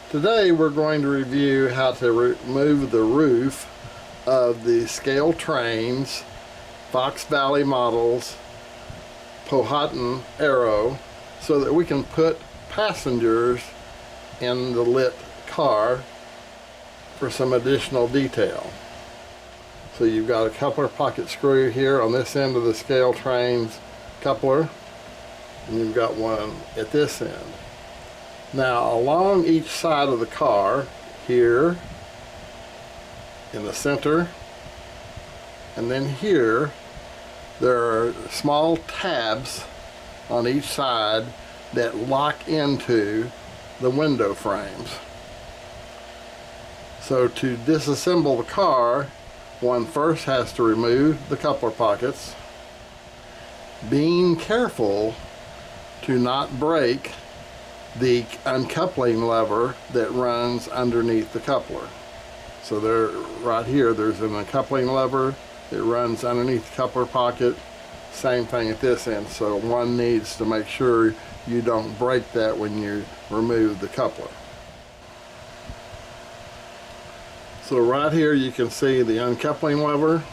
Today we're going to review how to remove the roof of the ScaleTrains Fox Valley Models Powhatan Arrow so that we can put passengers in the lit car for some additional detail. So you've got a coupler pocket screw here on this end of the ScaleTrains coupler, and you've got one at this end. Now along each side of the car, here in the center, and then here, there are small tabs on each side that lock into the window frames. So to disassemble the car, one first has to remove the coupler pockets, being careful to not break the uncoupling lever that runs underneath the coupler. So there, right here, there's an uncoupling lever that runs underneath the coupler pocket. Same thing at this end. So one needs to make sure you don't break that when you remove the coupler. So right here you can see the uncoupling lever.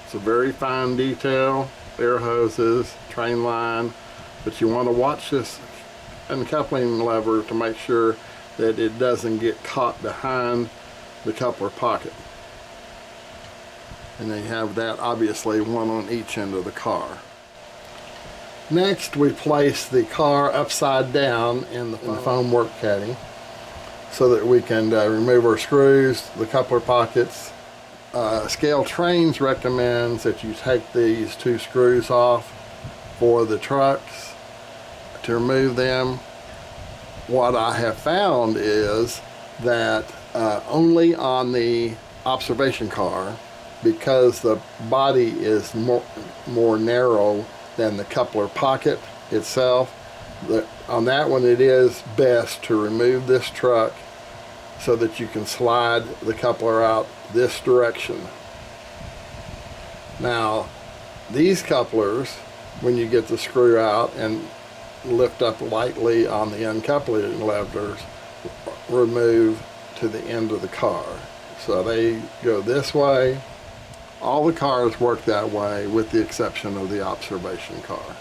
It's a very fine detail, air hoses, train line, but you want to watch this uncoupling lever to make sure that it doesn't get caught behind the coupler pocket. And then you have that, obviously, one on each end of the car. Next, we place the car upside down in the foam work caddy so that we can remove our screws, the coupler pockets. ScaleTrains recommends that you take these two screws off for the trucks to remove them. What I have found is that only on the observation car, because the body is more narrow than the coupler pocket itself, on that one it is best to remove this truck so that you can slide the coupler out this direction. Now these couplers, when you get the screw out and lift up lightly on the uncoupling levers, remove to the end of the car. So they go this way. All the cars work that way with the exception of the observation car.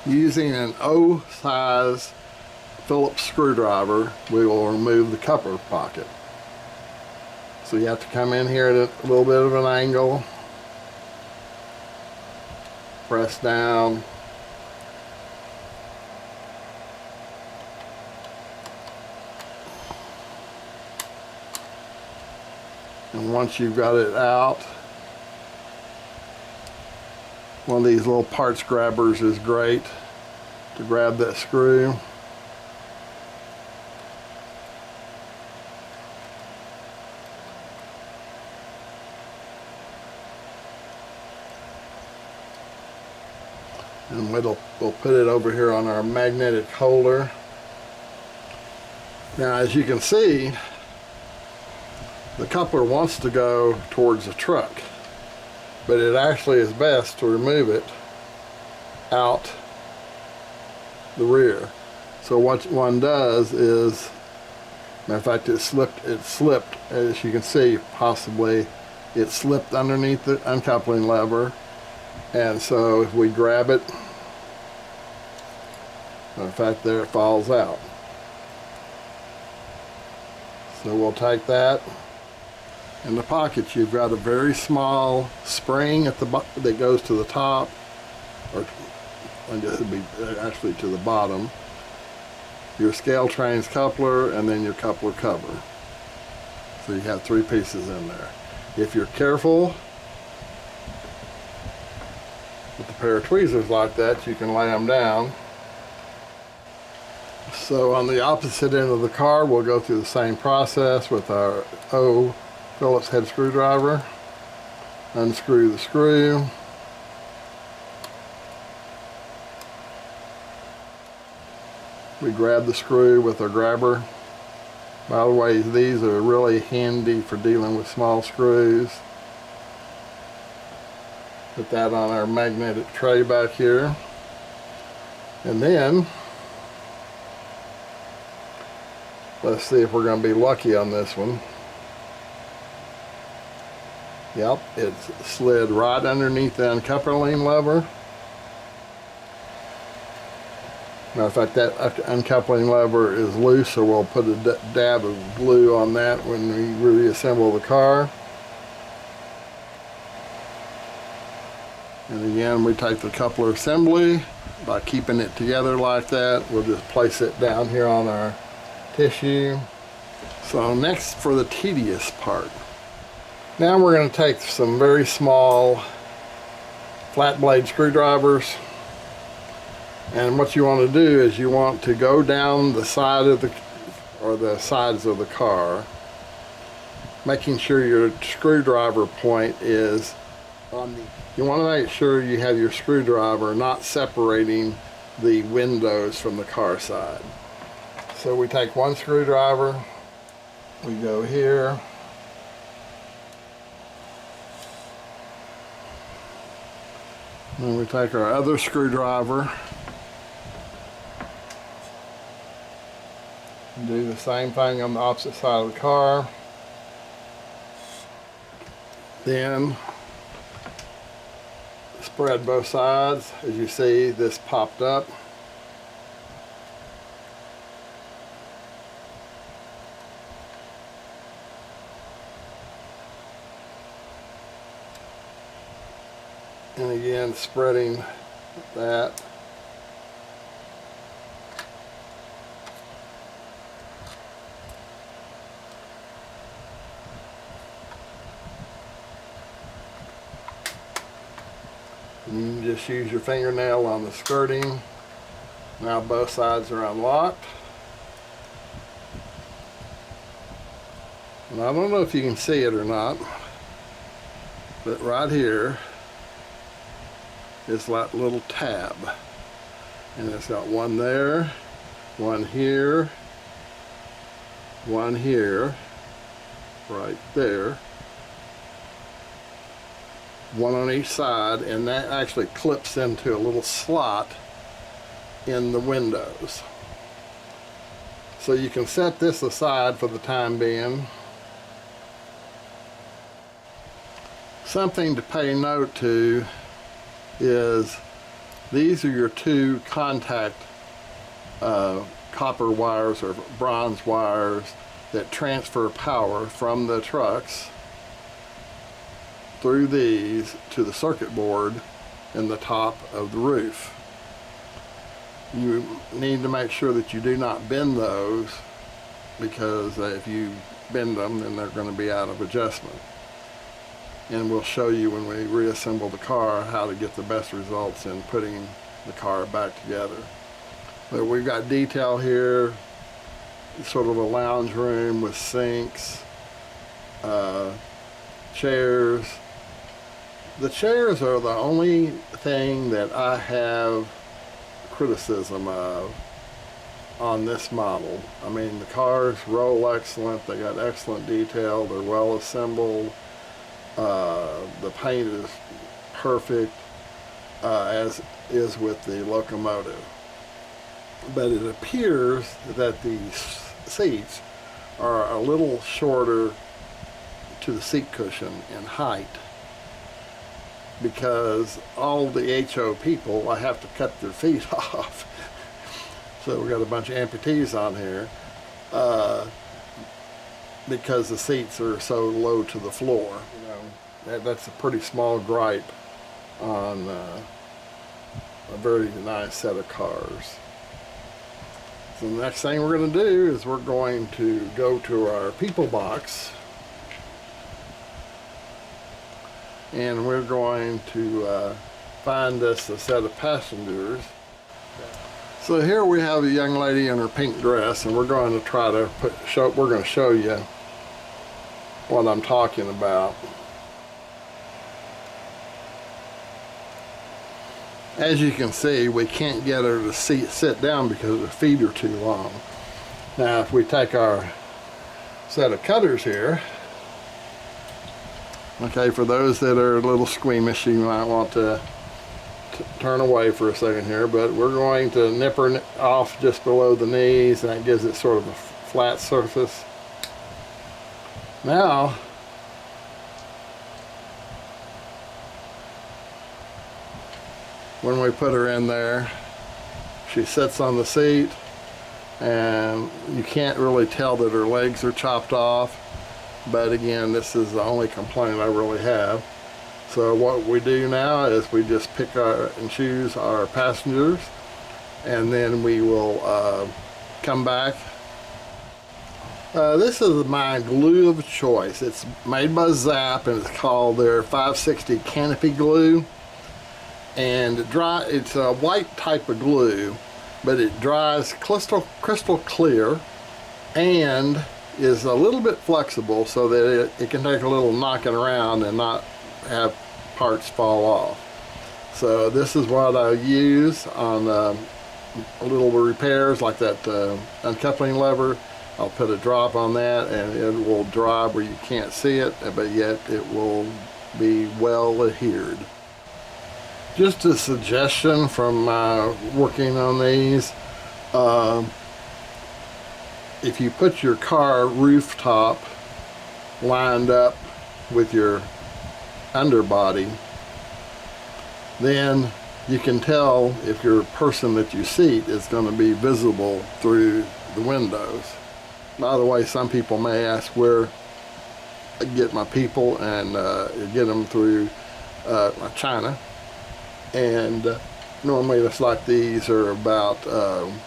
Using an O-size Phillips screwdriver, we will remove the coupler pocket. So you have to come in here at a little bit of an angle, press down, and once you've got it out, one of these little parts grabbers is great to grab that screw. And we'll put it over here on our magnetic holder. Now, as you can see, the coupler wants to go towards the truck, but it actually is best to remove it out the rear. So what one does is, matter of fact, it slipped, as you can see, possibly it slipped underneath the uncoupling lever, and so if we grab it, matter of fact, there it falls out. So we'll take that. In the pockets, you've got a very small spring at the that goes to the top, or it would be actually to the bottom. Your ScaleTrains coupler, and then your coupler cover. So you have three pieces in there. If you're careful with a pair of tweezers like that, you can lay them down. So on the opposite end of the car, we'll go through the same process with our O Phillips head screwdriver. Unscrew the screw. We grab the screw with our grabber. By the way, these are really handy for dealing with small screws. Put that on our magnetic tray back here. And then Let's see if we're going to be lucky on this one. Yep, it's slid right underneath the uncoupling lever. Matter of fact, that uncoupling lever is loose, so we'll put a dab of glue on that when we reassemble the car. And again, we take the coupler assembly by keeping it together like that. We'll just place it down here on our tissue. So next, for the tedious part. Now we're going to take some very small flat blade screwdrivers, and what you want to do is you want to go down the side of the sides of the car, making sure your screwdriver point is on the, you want to make sure you have your screwdriver not separating the windows from the car side. So we take one screwdriver, we go here, and we take our other screwdriver and do the same thing on the opposite side of the car. Then spread both sides. As you see, this popped up. And again, spreading that. And you can just use your fingernail on the skirting. Now both sides are unlocked. And I don't know if you can see it or not, but right here is that little tab. And it's got one there, one here, right there, one on each side, and that actually clips into a little slot in the windows. So you can set this aside for the time being. Something to pay note to is these are your two contact copper wires or bronze wires that transfer power from the trucks through these to the circuit board in the top of the roof. You need to make sure that you do not bend those, because if you bend them, then they're going to be out of adjustment. And we'll show you when we reassemble the car how to get the best results in putting the car back together. But we've got detail here, sort of a lounge room with sinks, chairs. The chairs are the only thing that I have criticism of on this model. I mean, the cars roll excellent, they got excellent detail, they're well assembled. The paint is perfect, as is with the locomotive. But it appears that these seats are a little shorter to the seat cushion in height, because all the HO people, I have to cut their feet off. So we got a bunch of amputees on here, because the seats are so low to the floor. You know, that's a pretty small gripe on a very nice set of cars. So the next thing we're going to do is we're going to go to our people box, and we're going to find us a set of passengers. So here we have a young lady in her pink dress, and we're going to try to we're going to show you what I'm talking about. As you can see, we can't get her to sit down because her feet are too long. Now, if we take our set of cutters here, okay, for those that are a little squeamish, you might want to turn away for a second here, but we're going to nip her off just below the knees, and that gives it sort of a flat surface. Now, when we put her in there, she sits on the seat, and you can't really tell that her legs are chopped off, but again, this is the only complaint I really have. So what we do now is we just pick and choose our passengers, and then we will come back. This is my glue of choice. It's made by Zap, and it's called their 560 Canopy Glue. And it's a white type of glue, but it dries crystal clear and is a little bit flexible so that it can take a little knocking around and not have parts fall off. So this is what I use on little repairs like that uncoupling lever. I'll put a drop on that and it will dry where you can't see it, but yet it will be well adhered. Just a suggestion from working on these, if you put your car rooftop lined up with your underbody, then you can tell if your person that you seat is going to be visible through the windows. By the way, some people may ask where I get my people, and get them through China. And normally it's like these are about,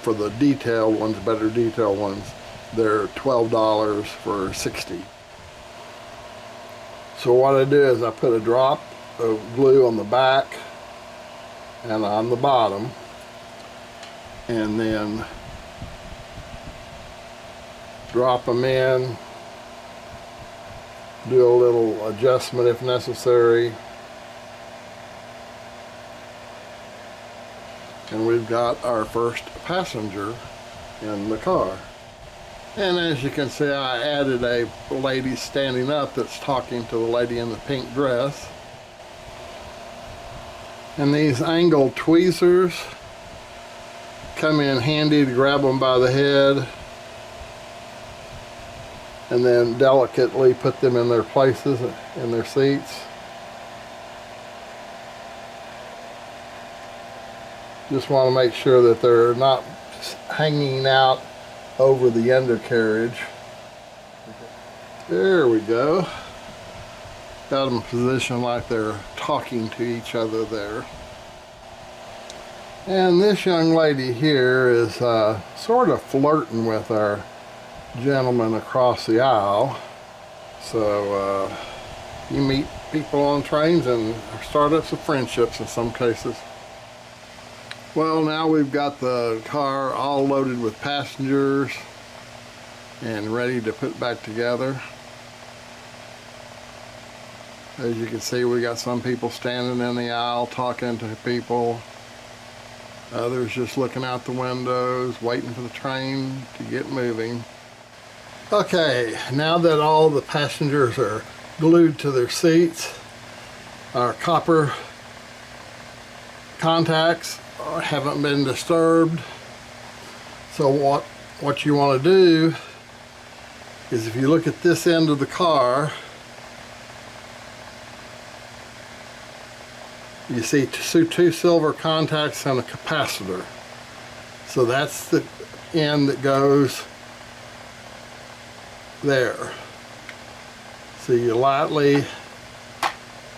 for the detailed ones, better detailed ones, they're $12 for 60. So what I do is I put a drop of glue on the back and on the bottom, and then drop them in, do a little adjustment if necessary, and we've got our first passenger in the car. And as you can see, I added a lady standing up that's talking to the lady in the pink dress. And these angled tweezers come in handy to grab them by the head and then delicately put them in their places, in their seats. Just want to make sure that they're not hanging out over the undercarriage. There we go. Got them positioned like they're talking to each other there. And this young lady here is sort of flirting with our gentleman across the aisle. So you meet people on trains and startups of friendships in some cases. Well, now we've got the car all loaded with passengers and ready to put back together. As you can see, we got some people standing in the aisle talking to people. Others just looking out the windows, waiting for the train to get moving. Okay, now that all the passengers are glued to their seats, our copper contacts haven't been disturbed. So what you want to do is, if you look at this end of the car, you see two silver contacts and a capacitor. So that's the end that goes there. So you lightly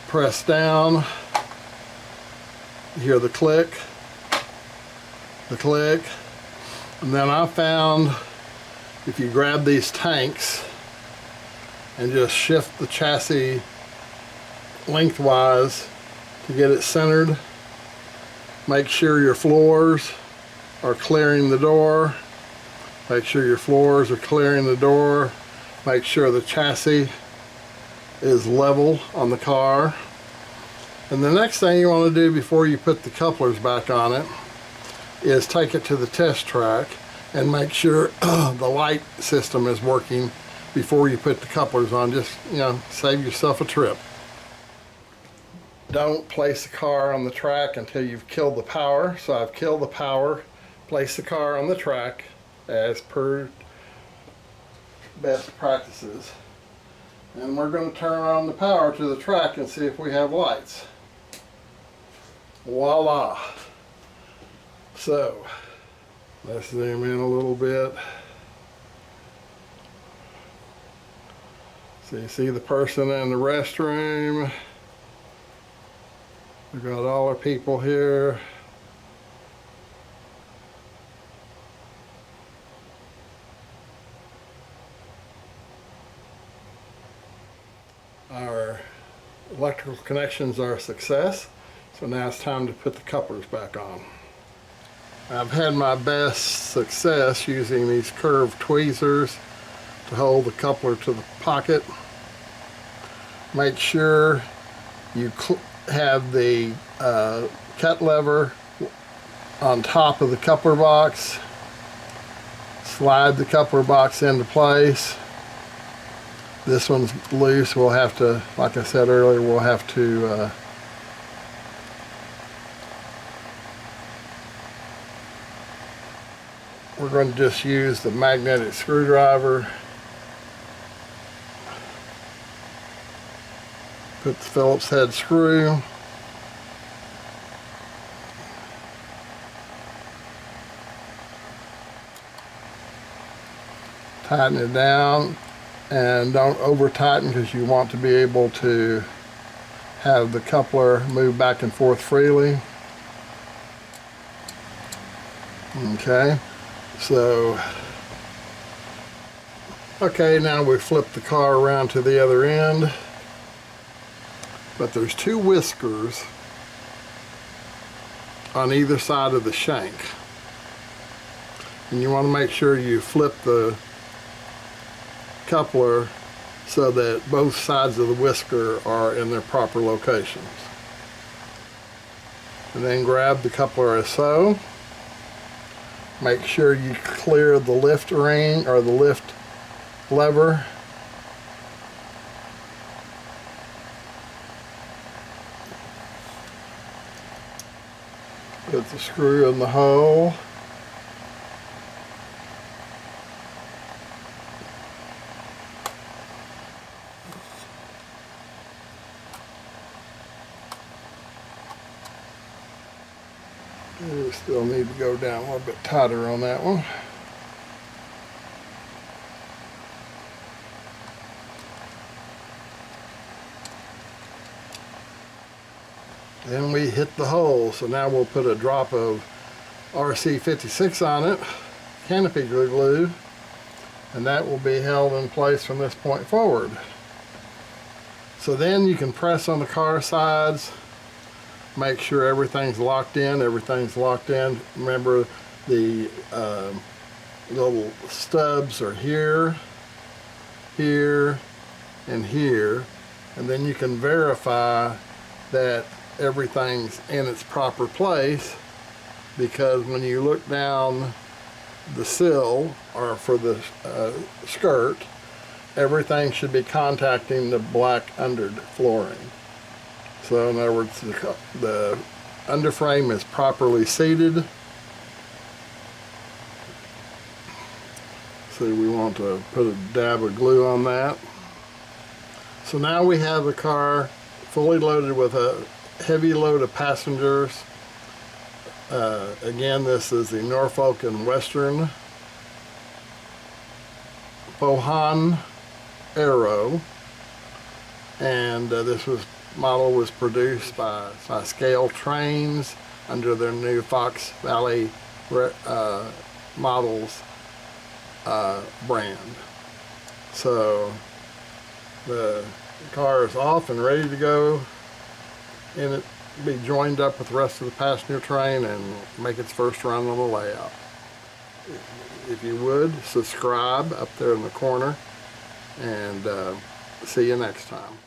press down, you hear the click, and then I found if you grab these tanks and just shift the chassis lengthwise to get it centered, make sure your floors are clearing the door, make sure your floors are clearing the door, make sure the chassis is level on the car. And the next thing you want to do before you put the couplers back on it is take it to the test track and make sure the light system is working before you put the couplers on. Just, save yourself a trip. Don't place the car on the track until you've killed the power. So I've killed the power, placed the car on the track as per best practices. And we're going to turn on the power to the track and see if we have lights. Voila! So, let's zoom in a little bit. So you see the person in the restroom. We've got all our people here. Our electrical connections are a success, so now it's time to put the couplers back on. I've had my best success using these curved tweezers to hold the coupler to the pocket. Make sure you have the cut lever on top of the coupler box. Slide the coupler box into place. This one's loose. We'll have to, like I said earlier, we'll have to we're going to just use the magnetic screwdriver. Put the Phillips head screw. Tighten it down. And don't over tighten because you want to be able to have the coupler move back and forth freely. Okay, so now we flip the car around to the other end, but there's two whiskers on either side of the shank, and you want to make sure you flip the coupler so that both sides of the whisker are in their proper locations. And then grab the coupler as so. Make sure you clear the lift ring or the lift lever. Put the screw in the hole. We still need to go down a little bit tighter on that one. Then we hit the hole, so now we'll put a drop of RC56 on it, canopy glue, and that will be held in place from this point forward. So then you can press on the car sides. Make sure everything's locked in. Remember, the little stubs are here, here, and here. And then you can verify that everything's in its proper place, because when you look down the sill, or for the skirt, everything should be contacting the black under flooring. So in other words, the underframe is properly seated. So we want to put a dab of glue on that. So now we have the car fully loaded with a heavy load of passengers. Again, this is the Norfolk and Western Powhatan Arrow, and this model was produced by ScaleTrains under their new Fox Valley Models brand. So the car is off and ready to go, and it be joined up with the rest of the passenger train and make its first run on the layout. If you would, subscribe up there in the corner, and see you next time.